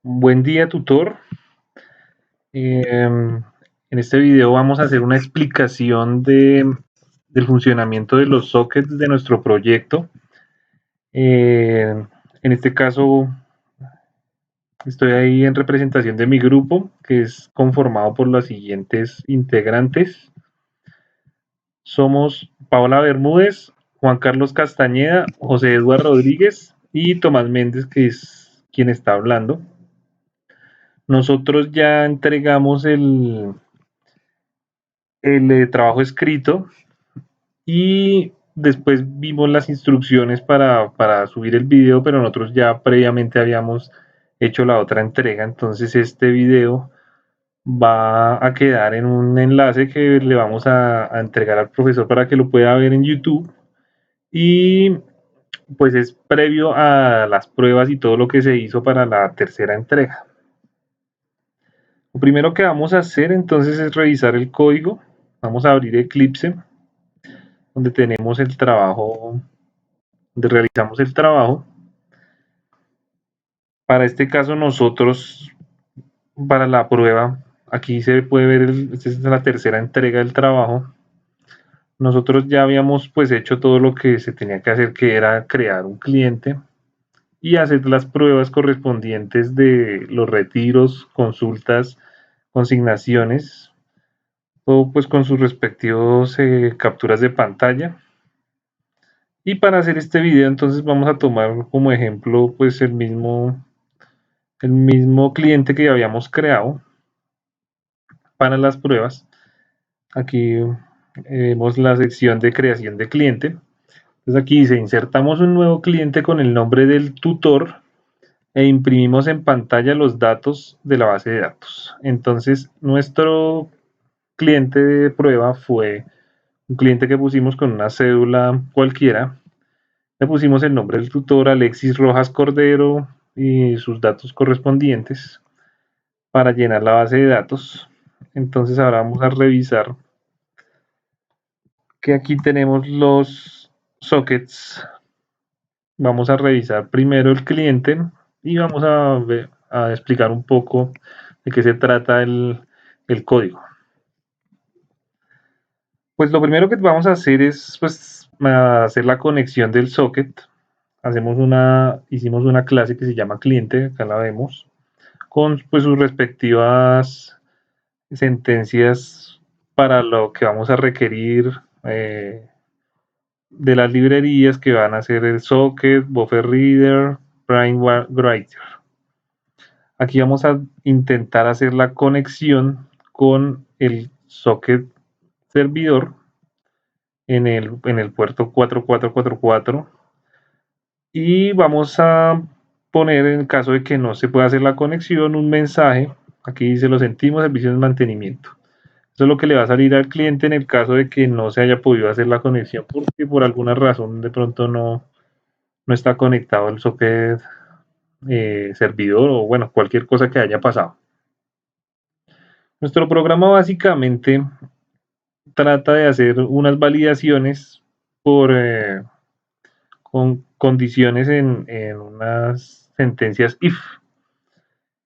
Buen día, tutor. En este video vamos a hacer una explicación del funcionamiento de los sockets de nuestro proyecto. En este caso, estoy ahí en representación de mi grupo, que es conformado por los siguientes integrantes. Somos Paola Bermúdez, Juan Carlos Castañeda, José Eduardo Rodríguez y Tomás Méndez, que es quien está hablando. Nosotros ya entregamos el trabajo escrito y después vimos las instrucciones para subir el video, pero nosotros ya previamente habíamos hecho la otra entrega, entonces este video va a quedar en un enlace que le vamos a entregar al profesor para que lo pueda ver en YouTube y pues es previo a las pruebas y todo lo que se hizo para la tercera entrega. Lo primero que vamos a hacer entonces es revisar el código. Vamos a abrir Eclipse, donde tenemos el trabajo, donde realizamos el trabajo. Para este caso nosotros, para la prueba, aquí se puede ver, esta es la tercera entrega del trabajo. Nosotros ya habíamos pues hecho todo lo que se tenía que hacer, que era crear un cliente y hacer las pruebas correspondientes de los retiros, consultas, consignaciones, todo pues con sus respectivos capturas de pantalla. Y para hacer este video entonces vamos a tomar como ejemplo pues el mismo cliente que habíamos creado para las pruebas. Aquí vemos la sección de creación de cliente. Entonces aquí dice, insertamos un nuevo cliente con el nombre del tutor e imprimimos en pantalla los datos de la base de datos. Entonces nuestro cliente de prueba fue un cliente que pusimos con una cédula cualquiera. Le pusimos el nombre del tutor, Alexis Rojas Cordero, y sus datos correspondientes para llenar la base de datos. Entonces ahora vamos a revisar que aquí tenemos los sockets. Vamos a revisar primero el cliente y vamos a explicar un poco de qué se trata el código. Pues lo primero que vamos a hacer es pues, hacer la conexión del socket. Hicimos una clase que se llama cliente, acá la vemos, con pues, sus respectivas sentencias para lo que vamos a requerir de las librerías que van a ser el socket, buffer reader, prime writer. Aquí vamos a intentar hacer la conexión con el socket servidor en el puerto 4444 y vamos a poner, en caso de que no se pueda hacer la conexión, un mensaje. Aquí dice, lo sentimos, servicios de mantenimiento. Eso es lo que le va a salir al cliente en el caso de que no se haya podido hacer la conexión porque por alguna razón de pronto no está conectado el socket servidor o bueno, cualquier cosa que haya pasado. Nuestro programa básicamente trata de hacer unas validaciones con condiciones en unas sentencias if.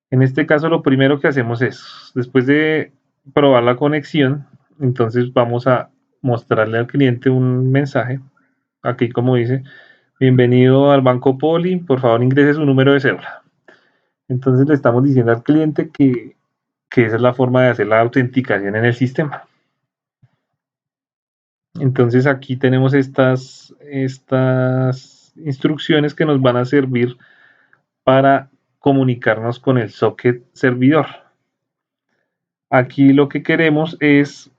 En este caso lo primero que hacemos es, después de probar la conexión, entonces vamos a mostrarle al cliente un mensaje, aquí como dice, bienvenido al Banco Poli, por favor ingrese su número de cédula. Entonces le estamos diciendo al cliente que esa es la forma de hacer la autenticación en el sistema. Entonces aquí tenemos estas instrucciones que nos van a servir para comunicarnos con el socket servidor. Aquí lo que queremos es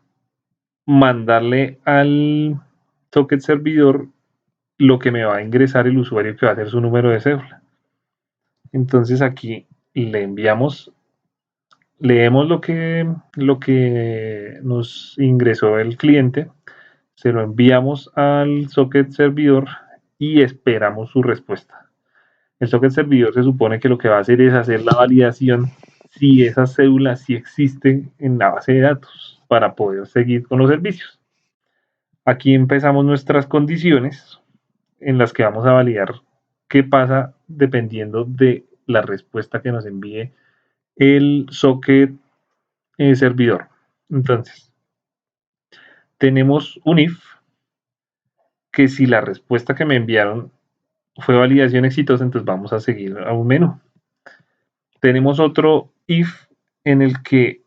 mandarle al socket servidor lo que me va a ingresar el usuario que va a hacer su número de cédula. Entonces aquí le enviamos, leemos lo que nos ingresó el cliente, se lo enviamos al socket servidor y esperamos su respuesta. El socket servidor se supone que lo que va a hacer es hacer la validación si esa cédula sí existe en la base de datos para poder seguir con los servicios. Aquí empezamos nuestras condiciones en las que vamos a validar qué pasa dependiendo de la respuesta que nos envíe el socket servidor. Entonces, tenemos un if que si la respuesta que me enviaron fue validación exitosa, entonces vamos a seguir a un menú. Tenemos otro if en el que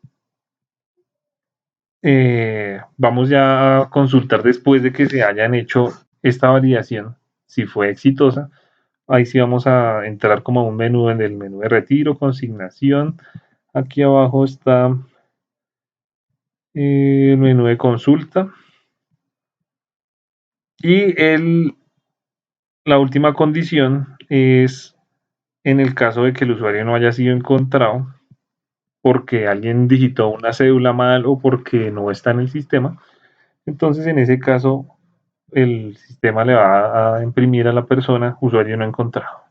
vamos ya a consultar después de que se hayan hecho esta validación, si fue exitosa. Ahí sí vamos a entrar como a un menú, en el menú de retiro, consignación. Aquí abajo está el menú de consulta. Y la última condición es en el caso de que el usuario no haya sido encontrado porque alguien digitó una cédula mal o porque no está en el sistema. Entonces, en ese caso, el sistema le va a imprimir a la persona usuario no encontrado.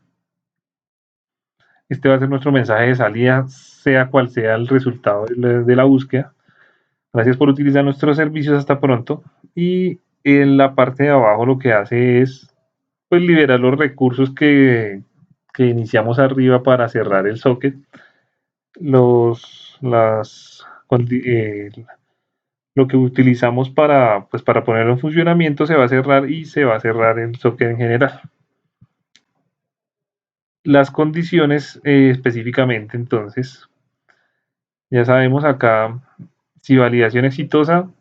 Este va a ser nuestro mensaje de salida, sea cual sea el resultado de la búsqueda. Gracias por utilizar nuestros servicios, hasta pronto. Y en la parte de abajo lo que hace es pues liberar los recursos que iniciamos arriba para cerrar el socket. Lo que utilizamos para ponerlo en funcionamiento se va a cerrar y se va a cerrar el socket en general. Las condiciones específicamente, entonces, ya sabemos acá, si validación exitosa,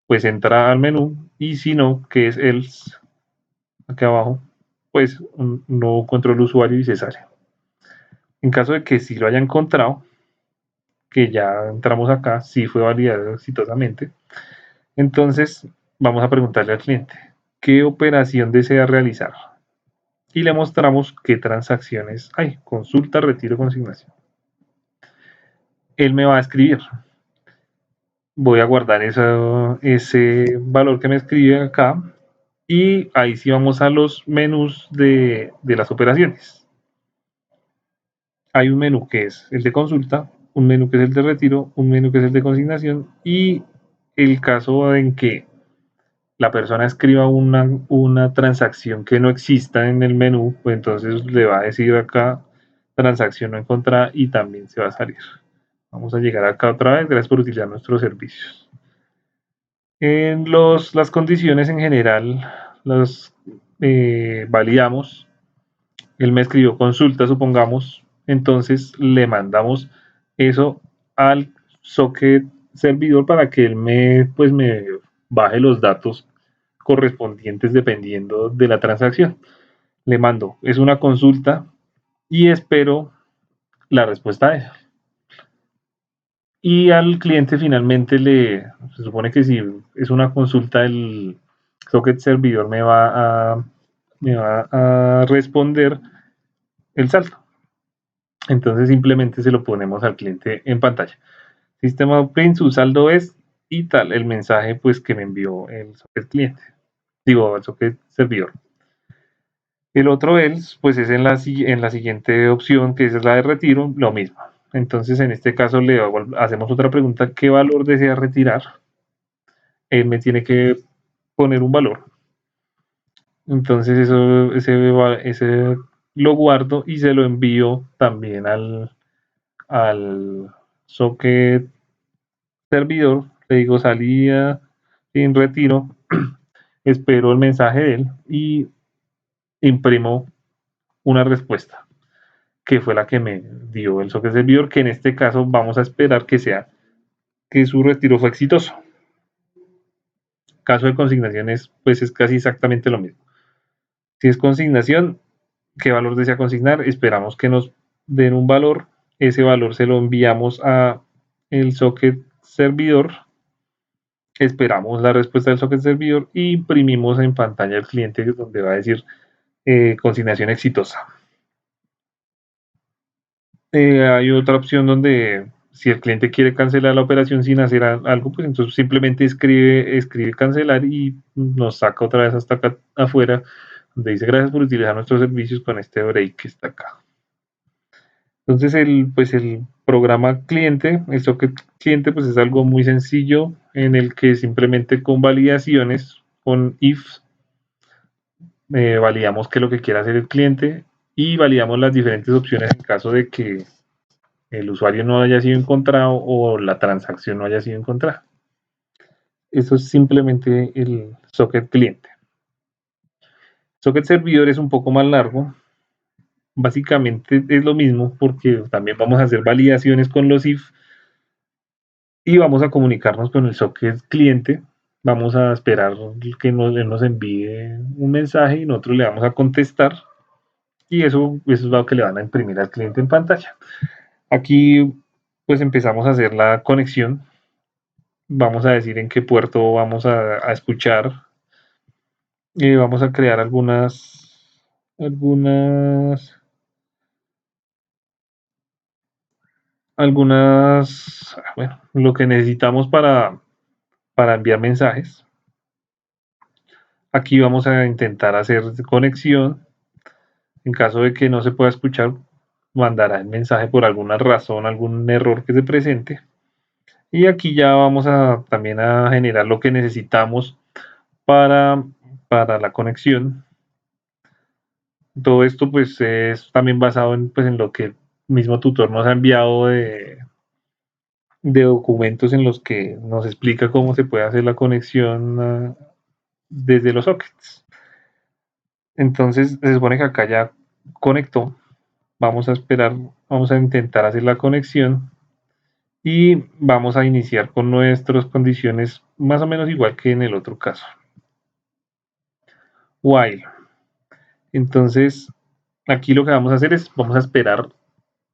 pues entra al menú, y si no, que es else, acá abajo, pues no encuentro el usuario y se sale. En caso de que sí lo haya encontrado, que ya entramos acá, sí fue validado exitosamente, entonces vamos a preguntarle al cliente, ¿qué operación desea realizar? Y le mostramos qué transacciones hay, consulta, retiro, consignación. Él me va a escribir. Voy a guardar ese valor que me escribe acá, y ahí sí vamos a los menús de las operaciones. Hay un menú que es el de consulta, un menú que es el de retiro, un menú que es el de consignación, y el caso en que la persona escriba una transacción que no exista en el menú, pues entonces le va a decir acá transacción no encontrada y también se va a salir. Vamos a llegar acá otra vez. Gracias por utilizar nuestros servicios. En las condiciones en general las validamos. Él me escribió consulta, supongamos, entonces le mandamos eso al socket servidor para que él me baje los datos correspondientes dependiendo de la transacción. Le mando, es una consulta, y espero la respuesta de ella. Y al cliente finalmente se supone que si es una consulta, el socket servidor me va a responder el saldo. Entonces simplemente se lo ponemos al cliente en pantalla. Sistema print, su saldo es y tal, el mensaje pues que me envió el socket cliente, digo, el socket servidor. El otro else pues es en la siguiente opción, que es la de retiro, lo mismo. Entonces en este caso hacemos otra pregunta: ¿qué valor desea retirar? Él me tiene que poner un valor. Entonces ese lo guardo y se lo envío también al socket servidor. Le digo salida sin retiro, espero el mensaje de él y imprimo una respuesta, que fue la que me dio el socket servidor, que en este caso vamos a esperar que sea que su retiro fue exitoso. Caso de consignaciones, pues es casi exactamente lo mismo. Si es consignación, ¿qué valor desea consignar? Esperamos que nos den un valor. Ese valor se lo enviamos a el socket servidor. Esperamos la respuesta del socket servidor y imprimimos en pantalla al cliente, donde va a decir consignación exitosa. Hay otra opción donde si el cliente quiere cancelar la operación sin hacer algo, pues entonces simplemente escribe cancelar y nos saca otra vez hasta acá afuera, donde dice gracias por utilizar nuestros servicios con este break que está acá. Entonces el programa cliente, el socket cliente, pues es algo muy sencillo, en el que simplemente con validaciones, con ifs, validamos qué es lo que quiere hacer el cliente, y validamos las diferentes opciones en caso de que el usuario no haya sido encontrado o la transacción no haya sido encontrada. Eso es simplemente el socket cliente. Socket servidor es un poco más largo. Básicamente es lo mismo porque también vamos a hacer validaciones con los if y vamos a comunicarnos con el socket cliente. Vamos a esperar que él nos envíe un mensaje y nosotros le vamos a contestar y eso es lo que le van a imprimir al cliente en pantalla. Aquí pues empezamos a hacer la conexión. Vamos a decir en qué puerto vamos a escuchar. Vamos a crear algunas, bueno, lo que necesitamos para enviar mensajes. Aquí vamos a intentar hacer conexión. En caso de que no se pueda escuchar, mandará el mensaje por alguna razón, algún error que se presente. Y aquí ya vamos a también a generar lo que necesitamos para, para la conexión. Todo esto pues es también basado pues, en lo que el mismo tutor nos ha enviado de documentos en los que nos explica cómo se puede hacer la conexión desde los sockets. Entonces se supone que acá ya conectó. Vamos a esperar, vamos a intentar hacer la conexión y vamos a iniciar con nuestras condiciones más o menos igual que en el otro caso. While. Entonces aquí lo que vamos a hacer es, vamos a esperar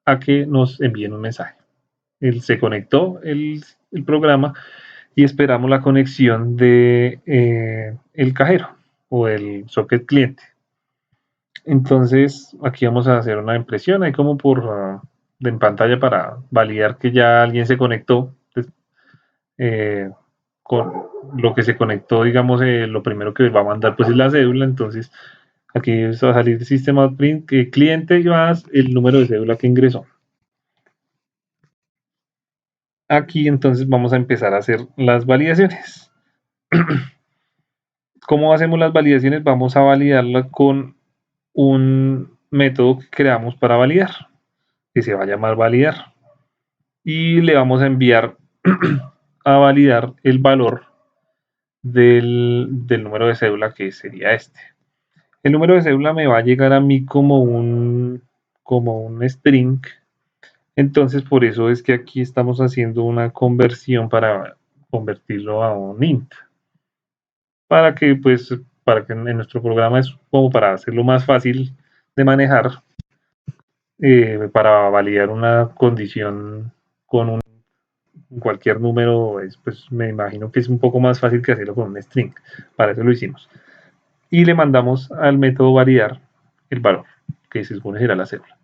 a que nos envíen un mensaje. Él se conectó el programa y esperamos la conexión de el cajero o el socket cliente. Entonces aquí vamos a hacer una impresión ahí como en pantalla para validar que ya alguien se conectó con lo que se conectó, digamos, lo primero que va a mandar pues es la cédula. Entonces aquí va a salir el sistema print cliente y más el número de cédula que ingresó. Aquí entonces vamos a empezar a hacer las validaciones. ¿Cómo hacemos las validaciones? Vamos a validarla con un método que creamos para validar, que se va a llamar validar. Y le vamos a enviar a validar el valor del número de cédula, que sería este. El número de cédula me va a llegar a mí como un string. Entonces por eso es que aquí estamos haciendo una conversión para convertirlo a un int. Para que en nuestro programa es como para hacerlo más fácil de manejar, para validar una condición con cualquier número, pues me imagino que es un poco más fácil que hacerlo con un string. Para eso lo hicimos. Y le mandamos al método validar el valor, que se supone será la cédula.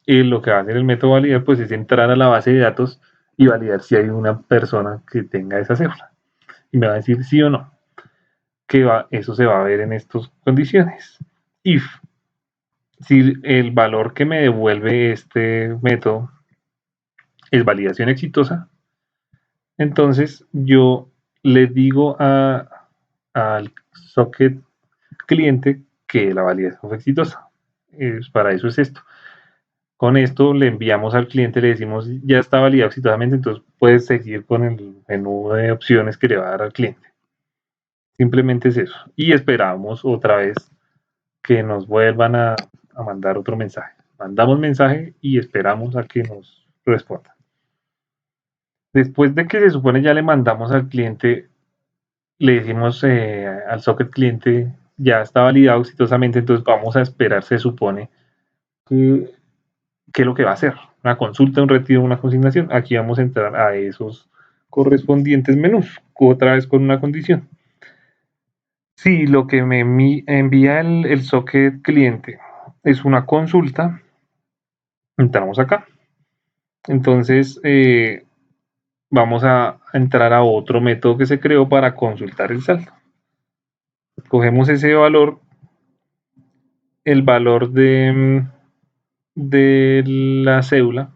Y lo que va a hacer el método validar pues es entrar a la base de datos y validar si hay una persona que tenga esa cédula. Y me va a decir sí o no. Eso se va a ver en estas condiciones. If, si el valor que me devuelve este método es validación exitosa, entonces yo le digo al socket cliente que la validación fue exitosa. Para eso es esto. Con esto le enviamos al cliente, le decimos ya está validado exitosamente, entonces puedes seguir con el menú de opciones que le va a dar al cliente. Simplemente es eso. Y esperamos otra vez que nos vuelvan a mandar otro mensaje. Mandamos mensaje y esperamos a que nos responda. Después de que se supone ya le mandamos al cliente, le decimos al socket cliente ya está validado exitosamente, entonces vamos a esperar, se supone, que es lo que va a hacer. Una consulta, un retiro, una consignación. Aquí vamos a entrar a esos correspondientes menús, otra vez con una condición. Si lo que me envía el socket cliente es una consulta, entramos acá. Entonces vamos a entrar a otro método que se creó para consultar el saldo. Cogemos ese valor, el valor de la cédula,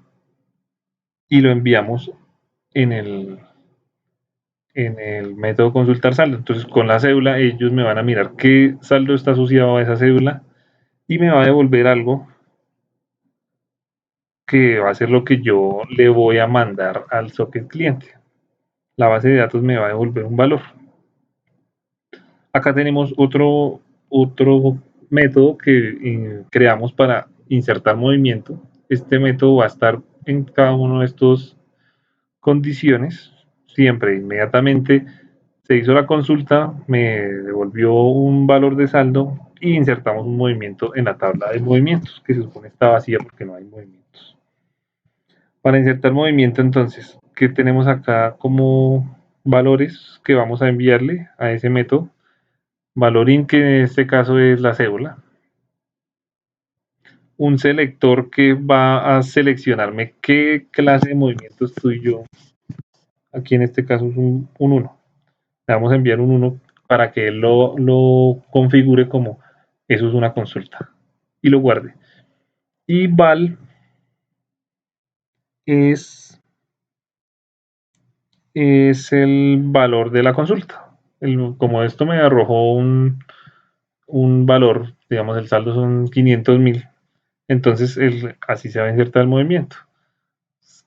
y lo enviamos en el método consultar saldo. Entonces con la cédula ellos me van a mirar qué saldo está asociado a esa cédula y me va a devolver algo que va a ser lo que yo le voy a mandar al socket cliente. La base de datos me va a devolver un valor. Acá tenemos otro método que creamos para insertar movimiento. Este método va a estar en cada uno de estos condiciones. Siempre, inmediatamente se hizo la consulta, me devolvió un valor de saldo y insertamos un movimiento en la tabla de movimientos, que se supone está vacía porque no hay movimientos. Para insertar movimiento, entonces, ¿qué tenemos acá como valores que vamos a enviarle a ese método? Valor in, que en este caso es la cédula. Un selector que va a seleccionarme qué clase de movimiento estoy yo. Aquí en este caso es un 1. Le vamos a enviar un 1 para que él lo configure como eso es una consulta y lo guarde. Y val es el valor de la consulta. Como esto me arrojó un valor, digamos el saldo son 500.000, entonces así se va a insertar el movimiento.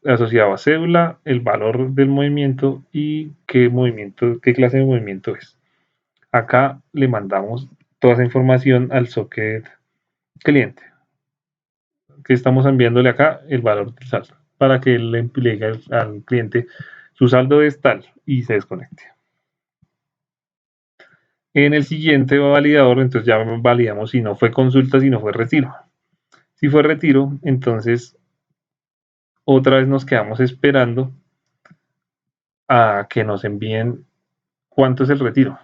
Asociado a cédula, el valor del movimiento y qué clase de movimiento es. Acá le mandamos toda esa información al socket cliente, que estamos enviándole acá el valor del saldo, para que él le diga al cliente su saldo es tal y se desconecte. En el siguiente validador, entonces ya validamos si no fue consulta, si no fue retiro. Si fue retiro, entonces otra vez nos quedamos esperando a que nos envíen cuánto es el retiro.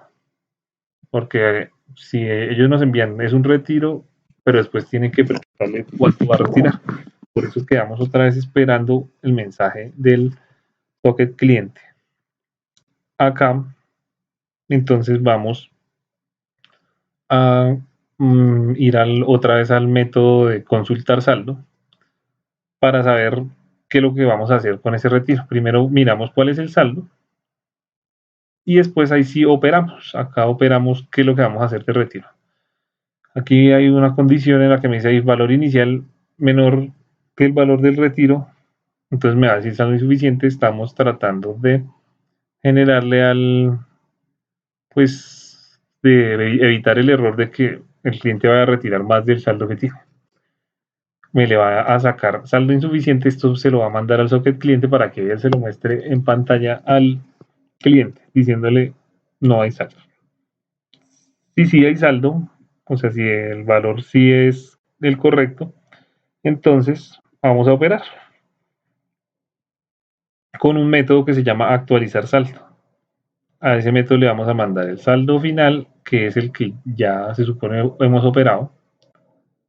Porque si ellos nos envían es un retiro, pero después tienen que preguntarle cuánto va a retirar. Por eso quedamos otra vez esperando el mensaje del socket cliente. Acá, entonces vamos a ir otra vez al método de consultar saldo para saber qué es lo que vamos a hacer con ese retiro. Primero miramos cuál es el saldo y después ahí sí operamos. Acá operamos qué es lo que vamos a hacer de retiro. Aquí hay una condición en la que me dice ahí valor inicial menor que el valor del retiro, entonces me va a decir saldo insuficiente. Estamos tratando de generarle pues de evitar el error de que el cliente vaya a retirar más del saldo que tiene. Me le va a sacar saldo insuficiente, esto se lo va a mandar al socket cliente para que él se lo muestre en pantalla al cliente, diciéndole no hay saldo. Si sí hay saldo, o sea, si el valor sí es el correcto, entonces vamos a operar con un método que se llama actualizar saldo. A ese método le vamos a mandar el saldo final, que es el que ya se supone hemos operado.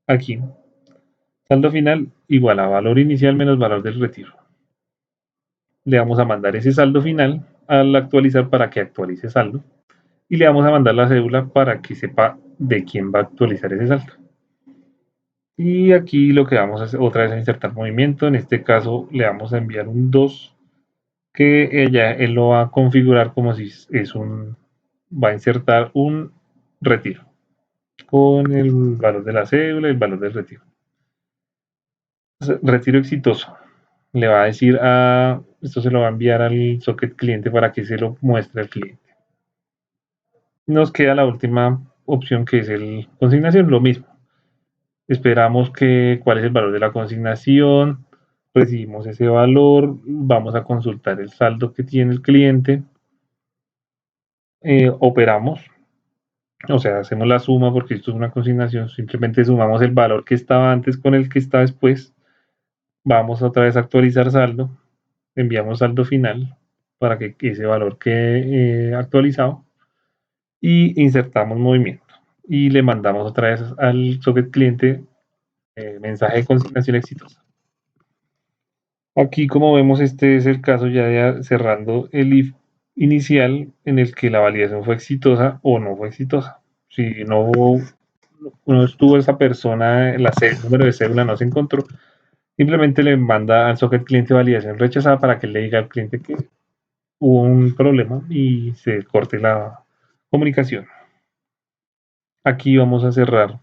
Aquí, saldo final igual a valor inicial menos valor del retiro. Le vamos a mandar ese saldo final al actualizar para que actualice saldo. Y le vamos a mandar la cédula para que sepa de quién va a actualizar ese saldo. Y aquí lo que vamos a hacer otra vez a insertar movimiento. En este caso le vamos a enviar un 2 que él lo va a configurar como si es va a insertar un retiro con el valor de la cédula y el valor del retiro. Retiro exitoso. Le va a decir esto se lo va a enviar al socket cliente para que se lo muestre al cliente. Nos queda la última opción que es el consignación, lo mismo. Esperamos cuál es el valor de la consignación, recibimos ese valor, vamos a consultar el saldo que tiene el cliente, operamos, o sea, hacemos la suma porque esto es una consignación, simplemente sumamos el valor que estaba antes con el que está después, vamos otra vez a actualizar saldo, enviamos saldo final para que ese valor quede actualizado y insertamos movimiento y le mandamos otra vez al socket cliente mensaje de consignación exitosa. Aquí, como vemos, este es el caso ya cerrando el if inicial en el que la validación fue exitosa o no fue exitosa. Si no estuvo esa persona, el número de cédula no se encontró, simplemente le manda al socket cliente validación rechazada para que le diga al cliente que hubo un problema y se corte la comunicación. Aquí vamos a cerrar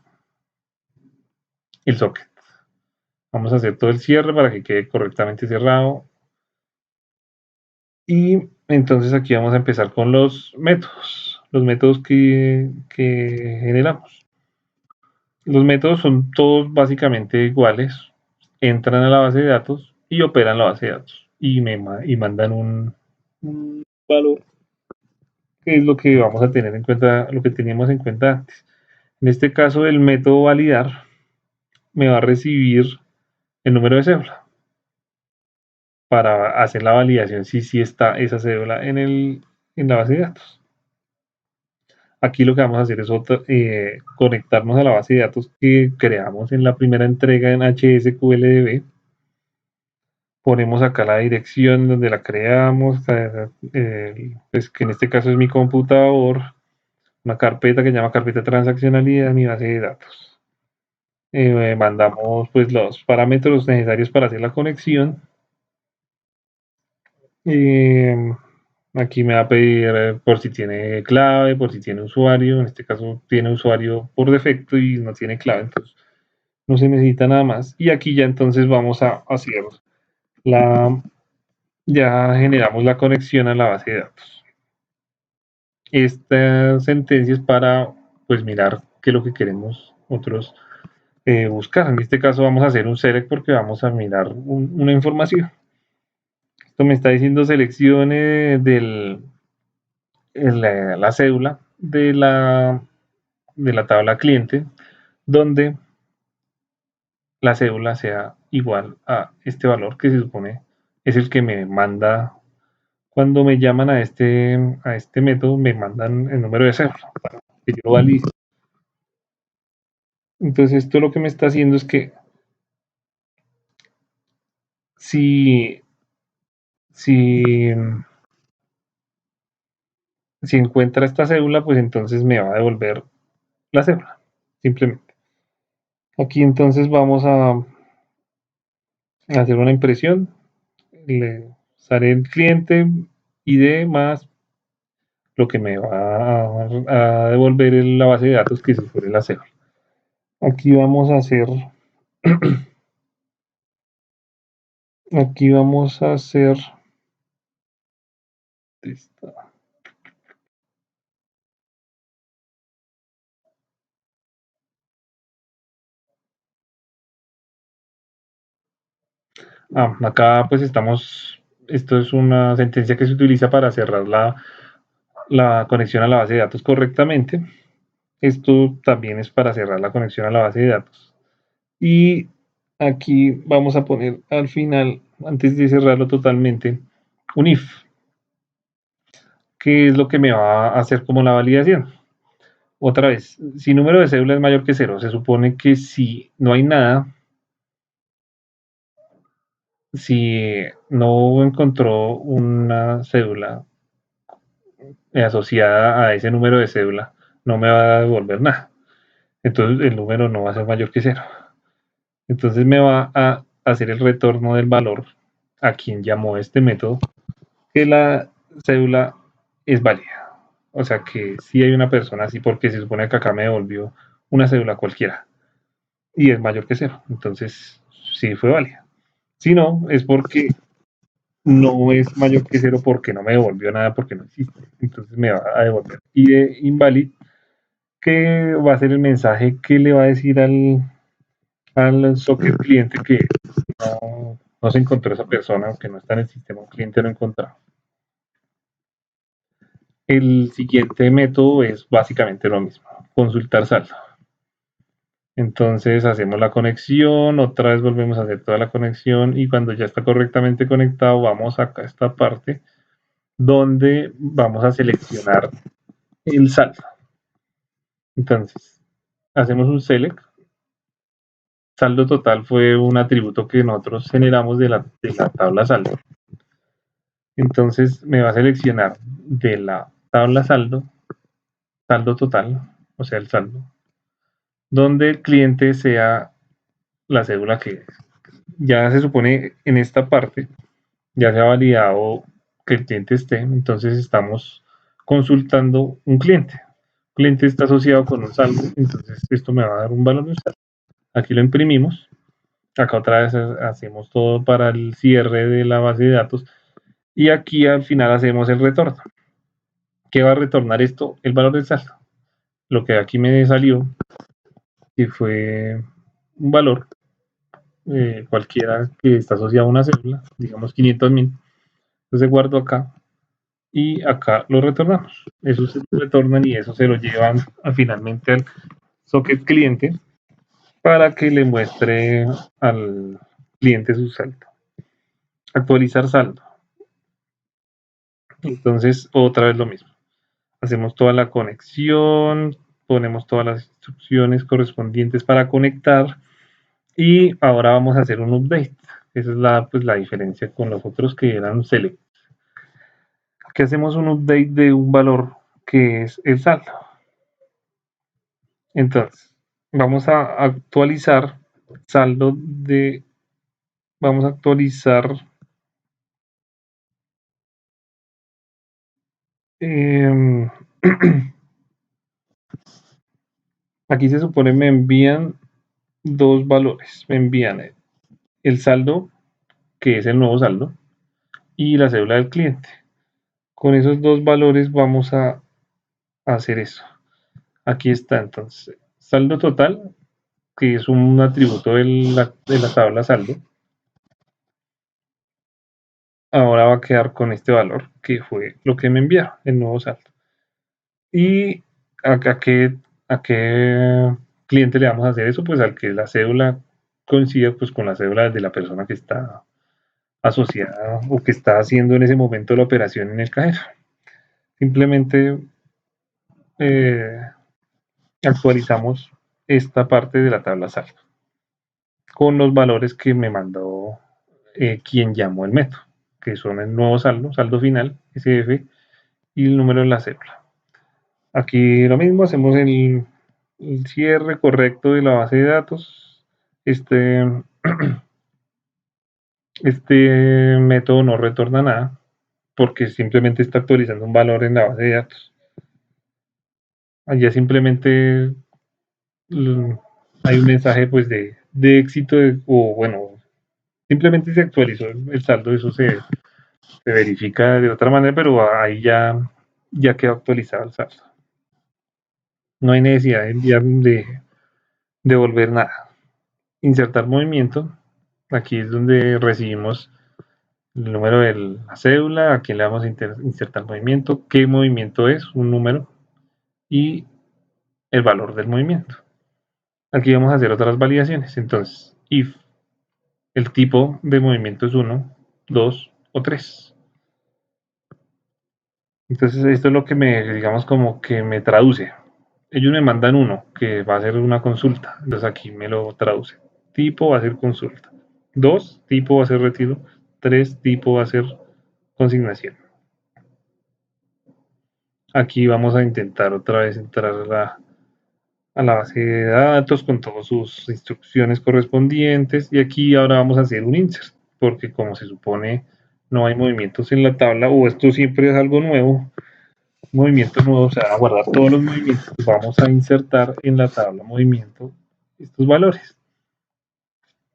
el socket. Vamos a hacer todo el cierre para que quede correctamente cerrado. Y entonces aquí vamos a empezar con los métodos que generamos. Los métodos son todos básicamente iguales, entran a la base de datos y operan la base de datos y mandan un valor, que es lo que vamos a tener en cuenta, lo que teníamos en cuenta antes. En este caso, el método validar me va a recibir el número de cédula para hacer la validación si está esa cédula en la base de datos. Aquí lo que vamos a hacer es conectarnos a la base de datos que creamos en la primera entrega en HSQLDB. Ponemos acá la dirección donde la creamos, pues que en este caso es mi computador, una carpeta que se llama carpeta de transaccionalidad, mi base de datos. Mandamos pues los parámetros necesarios para hacer la conexión. Aquí me va a pedir por si tiene clave, por si tiene usuario. En este caso tiene usuario por defecto y no tiene clave, entonces no se necesita nada más. Y aquí ya entonces vamos a hacer ya generamos la conexión a la base de datos. Esta sentencia es para pues mirar qué es lo que queremos nosotros buscar. En este caso vamos a hacer un select porque vamos a mirar una información. Esto me está diciendo seleccione la cédula de la tabla cliente, donde la cédula sea igual a este valor que se supone es el que me manda. Cuando me llaman a este método, me mandan el número de cédula para que yo lo valide. Entonces, esto lo que me está haciendo es que si, si, si encuentra esta cédula, pues entonces me va a devolver la cédula, simplemente. Aquí entonces vamos a hacer una impresión, le sale el cliente ID más lo que me va a devolver la base de datos que se fue la cédula. Aquí vamos a hacer aquí vamos a hacer acá pues esto es una sentencia que se utiliza para cerrar la conexión a la base de datos correctamente. Esto también es para cerrar la conexión a la base de datos. Y aquí vamos a poner al final, antes de cerrarlo totalmente, un if, que es lo que me va a hacer como la validación. Otra vez, si número de cédula es mayor que 0, se supone que si no hay nada, si no encontró una cédula asociada a ese número de cédula, no me va a devolver nada. Entonces el número no va a ser mayor que 0. Entonces me va a hacer el retorno del valor a quien llamó este método, que la cédula es válida. O sea que sí hay una persona así, porque se supone que acá me devolvió una cédula cualquiera y es mayor que 0. Entonces sí fue válida. Si no, es porque no es mayor que 0 porque no me devolvió nada porque no existe. Entonces me va a devolver. Y de invalid, que va a ser el mensaje que le va a decir al socket cliente que no se encontró esa persona, aunque no está en el sistema, un cliente no encontrado. El siguiente método es básicamente lo mismo, consultar saldo. Entonces hacemos la conexión, otra vez volvemos a hacer toda la conexión y cuando ya está correctamente conectado vamos acá a esta parte donde vamos a seleccionar el saldo. Entonces hacemos un select. Saldo total fue un atributo que nosotros generamos de la tabla saldo. Entonces me va a seleccionar de la tabla saldo total, o sea, el saldo, donde el cliente sea la cédula que ya se supone en esta parte, ya se ha validado que el cliente esté, entonces estamos consultando un cliente. El cliente está asociado con un saldo, entonces esto me va a dar un valor de saldo. Aquí lo imprimimos Acá otra vez hacemos todo para el cierre de la base de datos y aquí al final hacemos el retorno. ¿Qué va a retornar esto? El valor del saldo. Lo que aquí me salió, que fue un valor cualquiera que está asociado a una cédula, digamos 500.000, entonces guardo acá y acá lo retornamos. Eso se lo retornan y eso se lo llevan finalmente al socket cliente para que le muestre al cliente su saldo. Actualizar saldo. Entonces, otra vez lo mismo. Hacemos toda la conexión, ponemos todas las instrucciones correspondientes para conectar y ahora vamos a hacer un update. Esa es pues, la diferencia con los otros que eran select. Aquí hacemos un update de un valor que es el saldo. Entonces, vamos a actualizar saldo de... Vamos a actualizar... aquí se supone me envían dos valores. Me envían el saldo, que es el nuevo saldo, y la cédula del cliente. Con esos dos valores vamos a hacer eso. Aquí está entonces saldo total, que es un atributo de la tabla saldo. Ahora va a quedar con este valor, que fue lo que me enviaron, el nuevo saldo. ¿Y a qué cliente le vamos a hacer eso? Pues al que la cédula coincida pues, con la cédula de la persona que está asociada o que está haciendo en ese momento la operación en el cajero. Simplemente actualizamos esta parte de la tabla saldo con los valores que me mandó quien llamó el método, que son el nuevo saldo, saldo final, SF, y el número de la cédula. Aquí lo mismo, hacemos el cierre correcto de la base de datos. Este método no retorna nada porque simplemente está actualizando un valor en la base de datos. Allá simplemente hay un mensaje pues de éxito o bueno, simplemente se actualizó el saldo, eso se verifica de otra manera, pero ahí ya quedó actualizado el saldo. No hay necesidad de enviar de devolver nada. Insertar movimiento. Aquí es donde recibimos el número de la cédula, a quién le vamos a insertar movimiento, qué movimiento es, un número, y el valor del movimiento. Aquí vamos a hacer otras validaciones. Entonces, if el tipo de movimiento es 1, 2 o 3. Entonces, esto es lo que digamos, como que me traduce. Ellos me mandan 1, que va a ser una consulta. Entonces, aquí me lo traduce. Tipo va a ser consulta. 2, tipo va a ser retiro. 3, tipo va a ser consignación. Aquí vamos a intentar otra vez entrar a la base de datos con todas sus instrucciones correspondientes y aquí ahora vamos a hacer un insert porque como se supone no hay movimientos en la tabla o esto siempre es algo nuevo, movimiento nuevo, se van a guardar todos los movimientos, vamos a insertar en la tabla movimiento estos valores.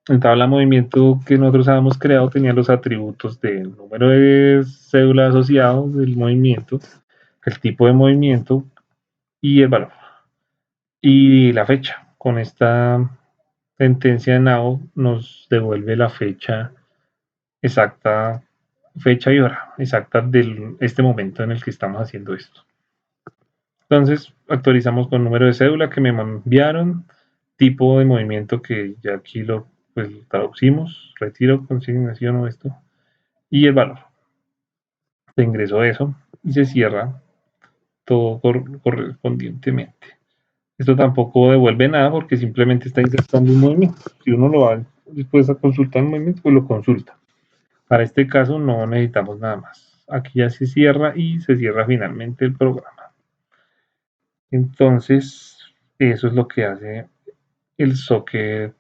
En tabla movimiento que nosotros habíamos creado tenía los atributos del número de cédula asociado del movimiento, el tipo de movimiento y el valor. Y la fecha. Con esta sentencia de NAO nos devuelve la fecha exacta, fecha y hora exacta de este momento en el que estamos haciendo esto. Entonces actualizamos con número de cédula que me enviaron, tipo de movimiento que ya aquí lo pues, traducimos, retiro, consignación o esto, y el valor. Se ingresó eso y se cierra todo correspondientemente. Esto tampoco devuelve nada porque simplemente está insertando un movimiento. Si uno lo va después a consultar un movimiento, pues lo consulta. Para este caso no necesitamos nada más. Aquí ya se cierra y se cierra finalmente el programa. Entonces, eso es lo que hace el socket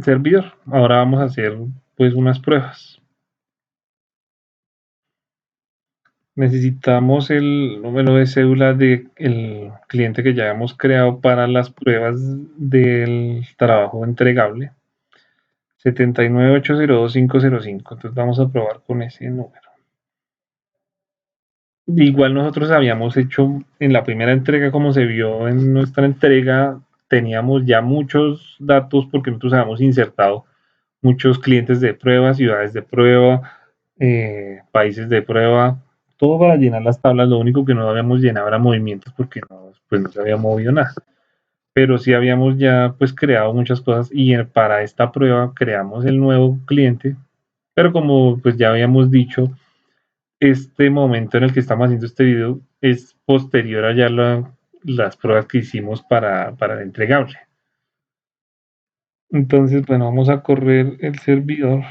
servidor. Ahora vamos a hacer pues unas pruebas. Necesitamos el número de cédula del cliente que ya hemos creado para las pruebas del trabajo entregable. 79802.505. Entonces vamos a probar con ese número. Igual nosotros habíamos hecho en la primera entrega, como se vio en nuestra entrega, teníamos ya muchos datos porque nosotros habíamos insertado muchos clientes de prueba, ciudades de prueba, países de prueba, todo para llenar las tablas. Lo único que no habíamos llenado era movimientos porque no, pues no se había movido nada. Pero sí habíamos ya pues creado muchas cosas y para esta prueba creamos el nuevo cliente, pero como pues ya habíamos dicho, este momento en el que estamos haciendo este video es posterior a ya las pruebas que hicimos para el entregable. Entonces, bueno, vamos a correr el servidor.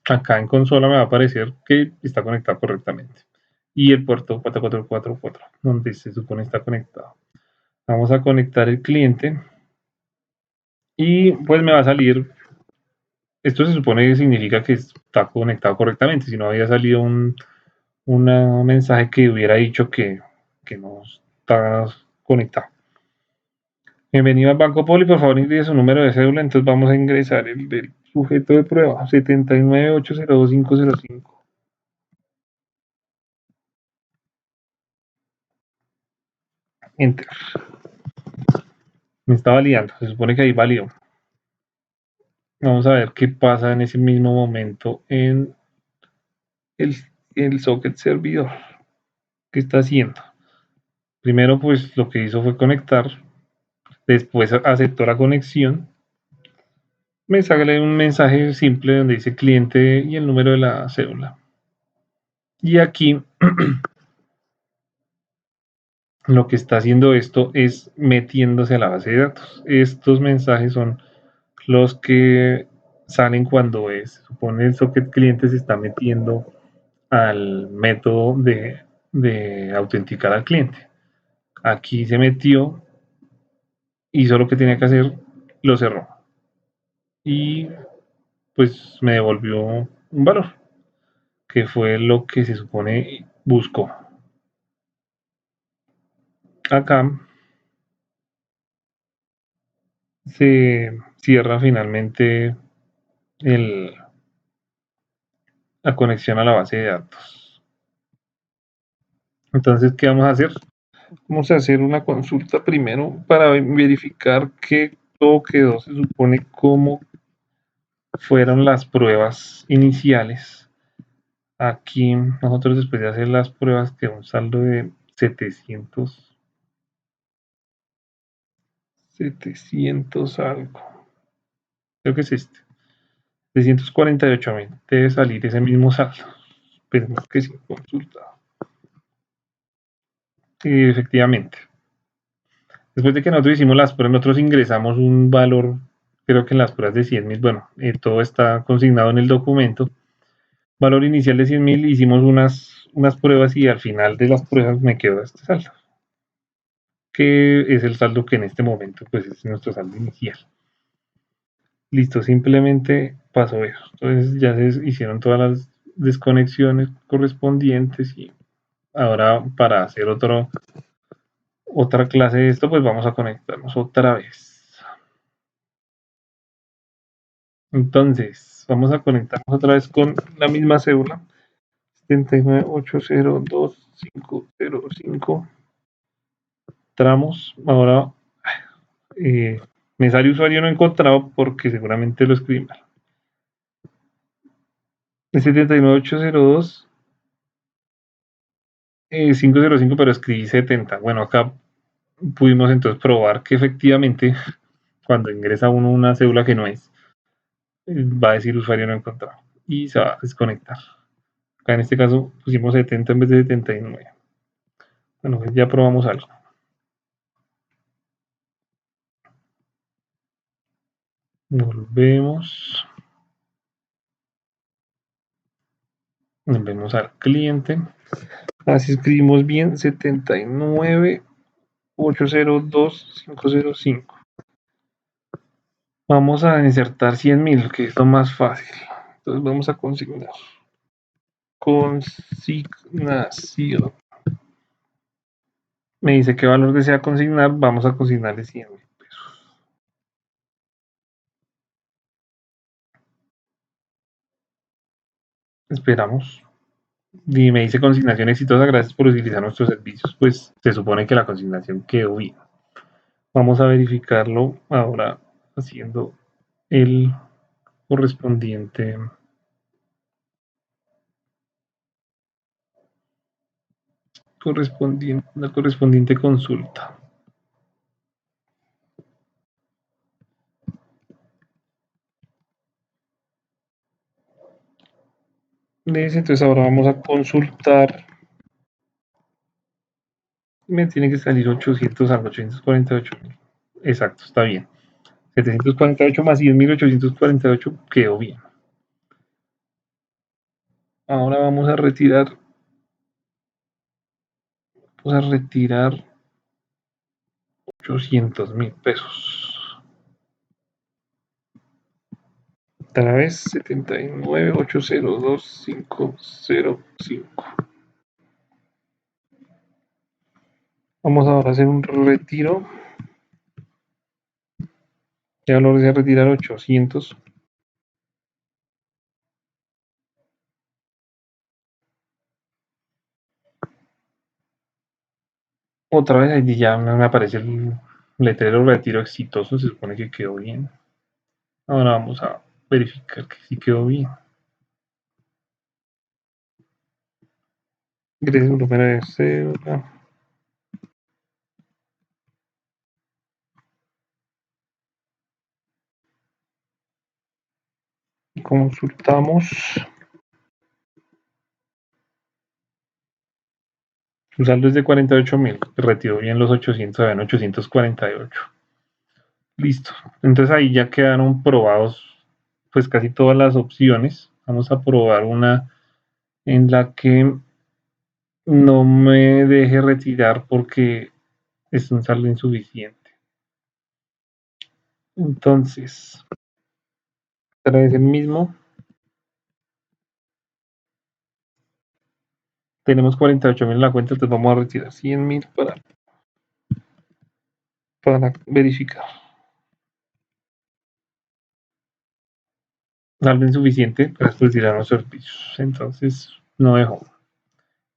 Acá en consola me va a aparecer que está conectado correctamente. Y el puerto 4444, donde se supone está conectado. Vamos a conectar el cliente. Y pues me va a salir, esto se supone que significa que está conectado correctamente. Si no había salido un mensaje que hubiera dicho que no está conectado. Bienvenido al Banco Poli, por favor ingrese su número de cédula. Entonces vamos a ingresar el del sujeto de prueba, 79802.505. Enter. Me está validando, se supone que ahí valió. Vamos a ver qué pasa en ese mismo momento en el socket servidor. ¿Qué está haciendo? Primero, pues lo que hizo fue conectar, después aceptó la conexión. Me sale un mensaje simple donde dice cliente y el número de la cédula. Y aquí lo que está haciendo esto es metiéndose a la base de datos. Estos mensajes son los que salen cuando supone el socket cliente se está metiendo al método de autenticar al cliente. Aquí se metió, hizo lo que tenía que hacer, lo cerró. Y pues me devolvió un valor, que fue lo que se supone buscó. Acá se cierra finalmente la conexión a la base de datos. Entonces, ¿qué vamos a hacer? Vamos a hacer una consulta primero para verificar que todo quedó, se supone, como fueron las pruebas iniciales. Aquí nosotros después de hacer las pruebas quedó un saldo de 700 algo. Creo que es este. 648.000. Debe salir ese mismo saldo. Esperemos que sí, consulta. Y efectivamente. Después de que nosotros hicimos las pruebas, nosotros ingresamos un valor, creo que en las pruebas de 100.000, bueno, todo está consignado en el documento. Valor inicial de 100.000, hicimos unas pruebas y al final de las pruebas me quedó este saldo, que es el saldo que en este momento pues es nuestro saldo inicial. Listo, simplemente pasó eso. Entonces ya se hicieron todas las desconexiones correspondientes y ahora para hacer otra clase de esto, pues vamos a conectarnos otra vez. Entonces, vamos a conectarnos otra vez con la misma cédula. 79802.505. Entramos. Ahora me sale usuario no encontrado porque seguramente lo escribí mal. 79802.505, pero escribí 70. Bueno, acá pudimos entonces probar que efectivamente cuando ingresa uno una cédula que no es, va a decir usuario no encontrado y se va a desconectar. Acá en este caso pusimos 70 en vez de 79. Bueno, pues ya probamos algo. Volvemos al cliente. Así escribimos bien 79802.505. Vamos a insertar 100.000, que es lo más fácil. Entonces vamos a consignar. Consignación. Me dice qué valor desea consignar. Vamos a consignarle 100.000 pesos. Esperamos. Y me dice consignación exitosa, gracias por utilizar nuestros servicios. Pues se supone que la consignación quedó bien. Vamos a verificarlo ahora haciendo el correspondiente la correspondiente consulta. Entonces ahora vamos a consultar. Me tiene que salir 800 al 848. Exacto, está bien. 748 más 10.848 quedó bien. Ahora vamos a retirar 800.000 pesos. Otra vez 79.802.505. Vamos ahora a hacer un retiro. Ya lo voy a retirar 800. Otra vez ahí ya me aparece el letrero retiro exitoso. Se supone que quedó bien. Ahora vamos a verificar que sí quedó bien. Ingrese un número de cédula. Consultamos. Su saldo es de 48.000. Retiró bien los 800, habían 848. Listo. Entonces ahí ya quedaron probados pues casi todas las opciones. Vamos a probar una en la que no me deje retirar porque es un saldo insuficiente. Entonces, otra vez el mismo. Tenemos 48.000 en la cuenta, entonces vamos a retirar 100.000 para verificar. Saldo insuficiente para retirar los servicios. Entonces, no dejó.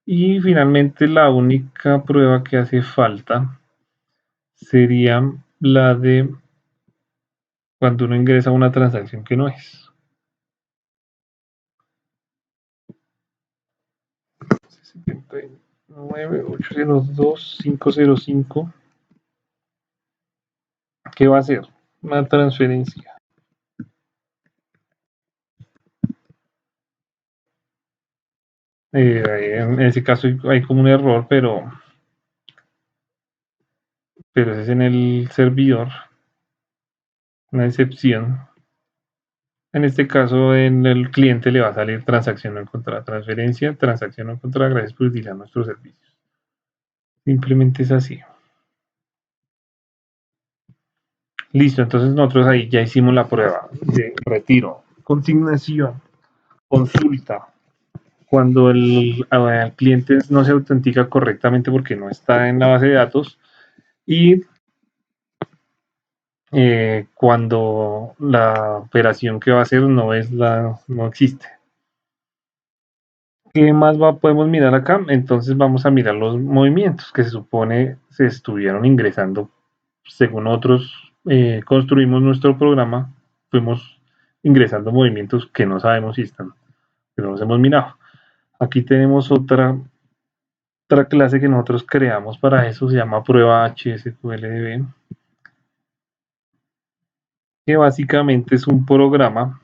Y finalmente la única prueba que hace falta sería la de cuando uno ingresa una transacción que no es. 79.802.505. ¿Qué va a hacer? Una transferencia. En ese caso hay como un error, pero ese es en el servidor, una excepción. En este caso, en el cliente le va a salir transacción no encontrada, transacción no encontrada, gracias por utilizar nuestros servicios. Simplemente es así. Listo, entonces nosotros ahí ya hicimos la prueba de retiro, consignación, consulta. Cuando el cliente no se autentica correctamente porque no está en la base de datos y cuando la operación que va a hacer no existe. ¿Qué más podemos mirar acá? Entonces vamos a mirar los movimientos que se supone se estuvieron ingresando. Según otros construimos nuestro programa, fuimos ingresando movimientos que no sabemos si están, que no los hemos mirado. Aquí tenemos otra clase que nosotros creamos para eso, se llama prueba HSQLDB, que básicamente es un programa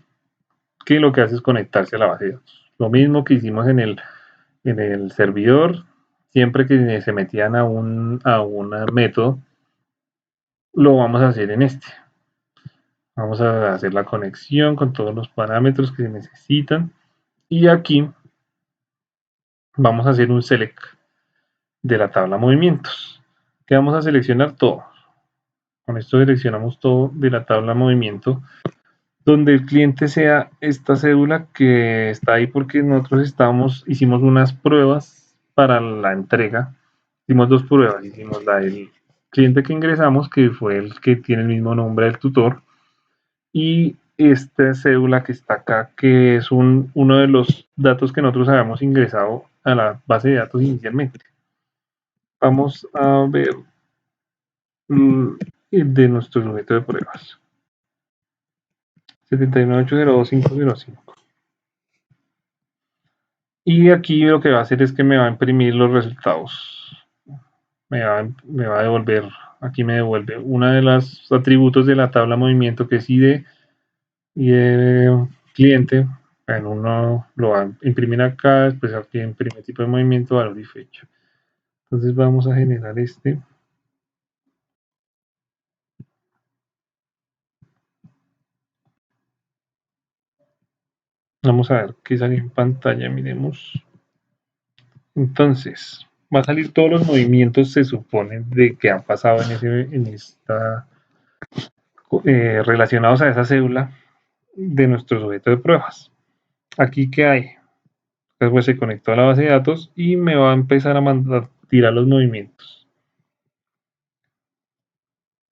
que lo que hace es conectarse a la base de datos. Lo mismo que hicimos en el servidor, siempre que se metían a un método, lo vamos a hacer en este. Vamos a hacer la conexión con todos los parámetros que se necesitan. Y aquí vamos a hacer un select de la tabla movimientos. Que vamos a seleccionar todo. Con esto seleccionamos todo de la tabla movimiento. Donde el cliente sea esta cédula que está ahí porque nosotros hicimos unas pruebas para la entrega. Hicimos dos pruebas. Hicimos la del cliente que ingresamos, que fue el que tiene el mismo nombre del tutor. Y esta cédula que está acá, que es uno de los datos que nosotros habíamos ingresado a la base de datos inicialmente. Vamos a ver de nuestro sujeto de pruebas. 79802.505. Y aquí lo que va a hacer es que me va a imprimir los resultados. Me va a devolver, aquí me devuelve uno de los atributos de la tabla movimiento que es ID y de cliente. En uno lo va a imprimir acá, después aquí imprime tipo de movimiento, valor y fecha. Entonces vamos a generar este. Vamos a ver qué sale en pantalla, miremos. Entonces, va a salir todos los movimientos, se supone, de que han pasado en esta relacionados a esa cédula de nuestro sujeto de pruebas. Aquí, ¿qué hay? Después se conectó a la base de datos y me va a empezar a mandar tirar los movimientos.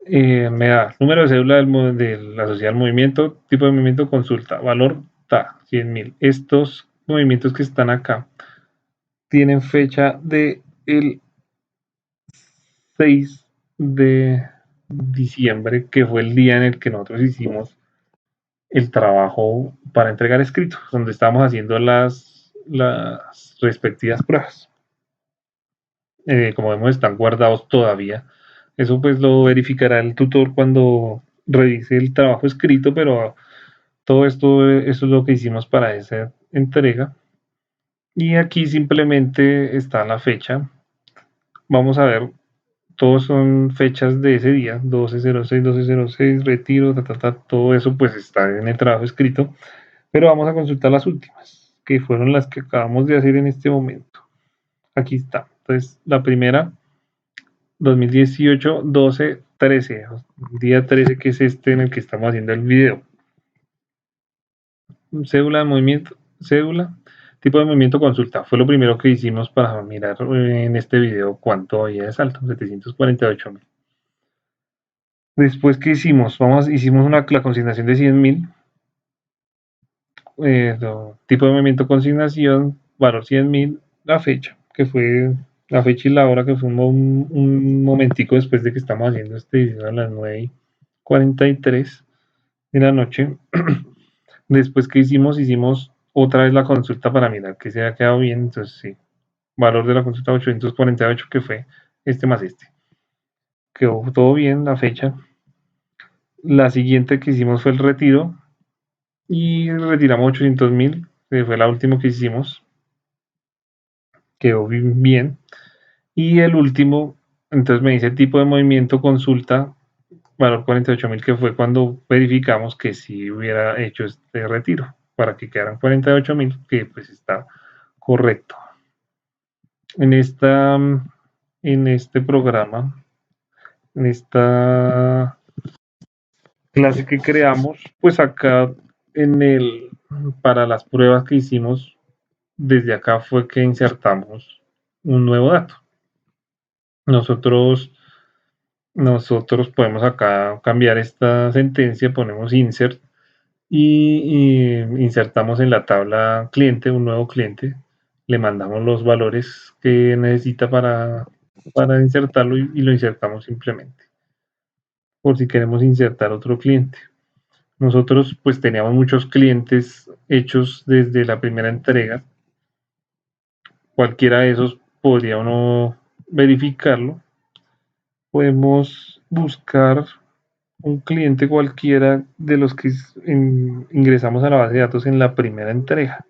Me da número de cédula de la sociedad del movimiento, tipo de movimiento, consulta, valor ta, 100.000. Estos movimientos que están acá tienen fecha de el 6 de diciembre, que fue el día en el que nosotros hicimos el trabajo para entregar escrito, donde estábamos haciendo las respectivas pruebas. Como vemos, están guardados todavía. Eso pues lo verificará el tutor cuando revise el trabajo escrito, pero todo esto, eso es lo que hicimos para esa entrega. Y aquí simplemente está la fecha. Vamos a ver, todos son fechas de ese día, 12/06, 12/06, retiro, todo eso pues está en el trabajo escrito. Pero vamos a consultar las últimas, que fueron las que acabamos de hacer en este momento. Aquí está. Entonces, la primera, 2018, 12, 13. Día 13, que es este en el que estamos haciendo el video. Cédula de movimiento, cédula, tipo de movimiento, consulta. Fue lo primero que hicimos para mirar en este video cuánto había de salto, 748.000. Después, ¿qué hicimos? Hicimos la consignación de 100.000. Tipo de movimiento, consignación, valor 100.000, la fecha, que fue la fecha y la hora, que fue un momentico después de que estamos haciendo este video a las 9:43 de la noche. Después que hicimos otra vez la consulta para mirar que se haya quedado bien. Entonces, sí, valor de la consulta 848, que fue este más este. Quedó todo bien, la fecha. La siguiente que hicimos fue el retiro y retiramos 800.000, que fue la última que hicimos. Quedó bien. Y el último, entonces me dice tipo de movimiento, consulta, valor 48.000, que fue cuando verificamos que sí hubiera hecho este retiro, para que quedaran 48.000, que pues está correcto. En este programa, en esta clase que creamos, pues acá para las pruebas que hicimos, desde acá fue que insertamos un nuevo dato. Nosotros podemos acá cambiar esta sentencia, ponemos insert y insertamos en la tabla cliente un nuevo cliente, le mandamos los valores que necesita para insertarlo y lo insertamos simplemente, por si queremos insertar otro cliente. Nosotros pues teníamos muchos clientes hechos desde la primera entrega, cualquiera de esos podría uno verificarlo. Podemos buscar un cliente cualquiera de los que ingresamos a la base de datos en la primera entrega.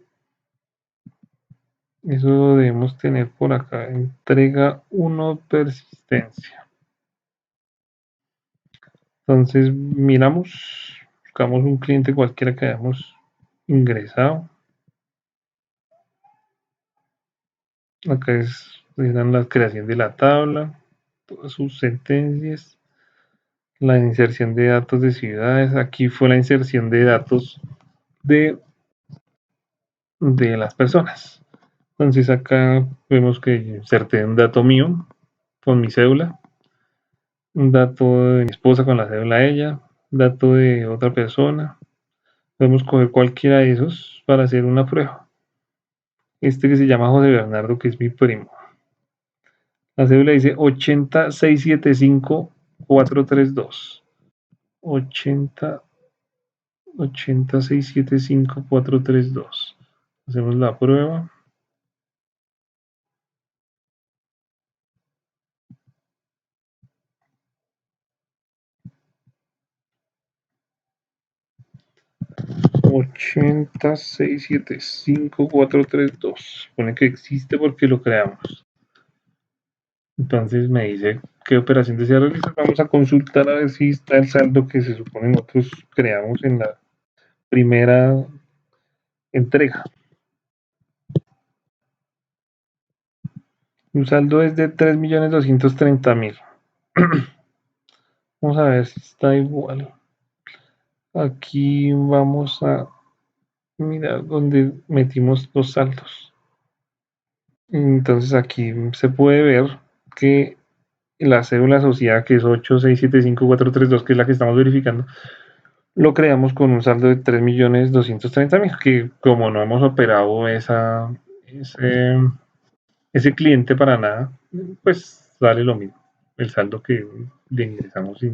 Eso lo debemos tener por acá. Entrega 1, persistencia. Entonces miramos, buscamos un cliente cualquiera que hayamos ingresado. Acá dan la creación de la tabla, todas sus sentencias, la inserción de datos de ciudades. Aquí fue la inserción de datos de las personas. Entonces acá vemos que inserté un dato mío con mi cédula, un dato de mi esposa con la cédula de ella, dato de otra persona, Podemos coger cualquiera de esos para hacer una prueba. Este que se llama José Bernardo, que es mi primo. La cédula dice 8075432. 80 80675 432. Hacemos la prueba. 80675 432. Pone que existe porque lo creamos. Entonces me dice qué operación desea realizar. Vamos a consultar a ver si está el saldo que se supone nosotros creamos en la primera entrega. Un saldo es de 3.230.000. Vamos a ver si está igual. Aquí vamos a mirar dónde metimos los saldos. Entonces aquí se puede ver que la cédula asociada, que es 8675432, que es la que estamos verificando, lo creamos con un saldo de 3.230.000, que como no hemos operado ese cliente para nada, pues sale lo mismo, el saldo que le ingresamos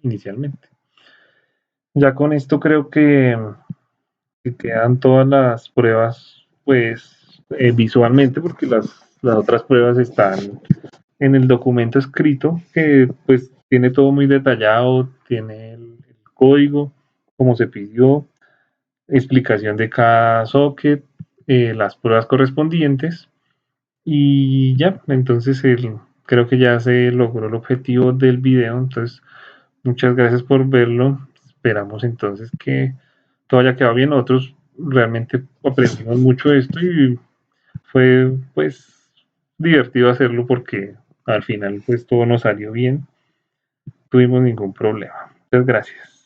inicialmente. Ya con esto creo que quedan todas las pruebas, pues visualmente, porque las otras pruebas están en el documento escrito, que pues tiene todo muy detallado, tiene el código, como se pidió, explicación de cada socket, las pruebas correspondientes y ya, entonces creo que ya se logró el objetivo del video, entonces muchas gracias por verlo, esperamos entonces que todo haya quedado bien, nosotros realmente aprendimos mucho de esto y fue pues divertido hacerlo porque al final pues todo nos salió bien, no tuvimos ningún problema. Muchas gracias.